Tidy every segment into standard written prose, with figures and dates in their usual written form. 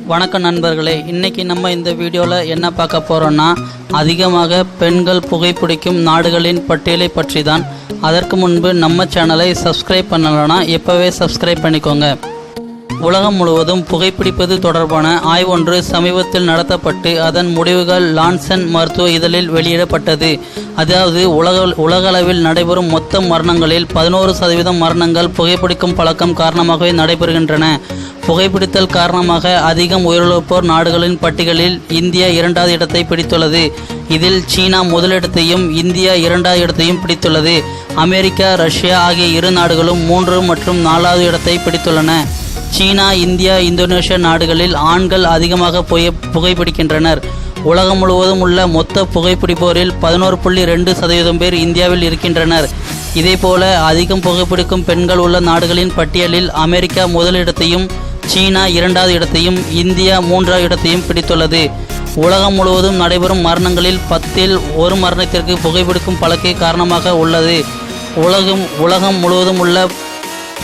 வணக்கம் நண்பர்களே, இன்னைக்கு நம்ம இந்த வீடியோவில் என்ன பார்க்க போகிறோன்னா அதிகமாக பெண்கள் புகைப்பிடிக்கும் நாடுகளின் பட்டியலை பற்றி தான். அதற்கு முன்பு நம்ம சேனலை சப்ஸ்கிரைப் பண்ணலைன்னா இப்போவே சப்ஸ்கிரைப் பண்ணிக்கோங்க. உலகம் முழுவதும் புகைப்பிடிப்பது தொடர்பான ஆய்வொன்று சமீபத்தில் நடத்தப்பட்டு அதன் முடிவுகள் லான்சென்ட் மருத்துவ இதழில் வெளியிடப்பட்டது. அதாவது உலகளவில் நடைபெறும் மொத்த மரணங்களில் 11% மரணங்கள் புகைப்பிடிக்கும் பழக்கம் காரணமாகவே நடைபெறுகின்றன. புகைப்பிடித்தல் காரணமாக அதிகம் உயிரிழப்போர் நாடுகளின் பட்டியலில் இந்தியா 2வது இடத்தை பிடித்துள்ளது. இதில் சீனா முதலிடத்தையும் இந்தியா 2வது இடத்தையும் பிடித்துள்ளது. அமெரிக்கா, ரஷ்யா ஆகிய இரு நாடுகளும் 3 மற்றும் 4வது இடத்தை பிடித்துள்ளன. சீனா, இந்தியா, இந்தோனேஷியா நாடுகளில் ஆண்கள் அதிகமாக புகைப்பிடிக்கின்றனர். உலகம் முழுவதும் உள்ள மொத்த புகைப்பிடிப்போரில் 11.2% பேர் இந்தியாவில் இருக்கின்றனர். இதேபோல அதிகம் புகைப்பிடிக்கும் பெண்கள் உள்ள நாடுகளின் பட்டியலில் அமெரிக்கா முதலிடத்தையும் சீனா 2வது இடத்தையும் இந்தியா 3வது இடத்தையும் பிடித்துள்ளது. உலகம் முழுவதும் நடைபெறும் மரணங்களில் 10ல் 1 மரணத்திற்கு புகைப்பிடிக்கும் பழக்கே காரணமாக உள்ளது. உலகம் முழுவதும் உள்ள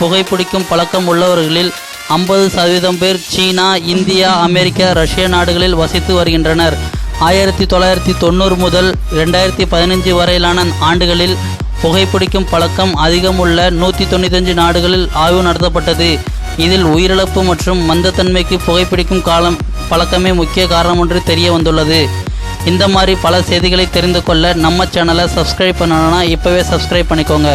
புகைப்பிடிக்கும் பழக்கம் உள்ளவர்களில் 50% பேர் சீனா, இந்தியா, அமெரிக்கா, ரஷ்யா நாடுகளில் வசித்து வருகின்றனர். 1990 முதல் 2015 வரையிலான ஆண்டுகளில் புகைப்பிடிக்கும் பழக்கம் அதிகமுள்ள 195 நாடுகளில் ஆய்வு நடத்தப்பட்டது. இதில் உயிரிழப்பு மற்றும் மந்தத்தன்மைக்கு புகைப்பிடிக்கும் பழக்கமே முக்கிய காரணம் என்று தெரிய வந்துள்ளது. இந்த மாதிரி பல செய்திகளை தெரிந்து கொள்ள நம்ம சேனலை சப்ஸ்கிரைப் பண்ணணும்னா இப்போவே சப்ஸ்கிரைப் பண்ணிக்கோங்க.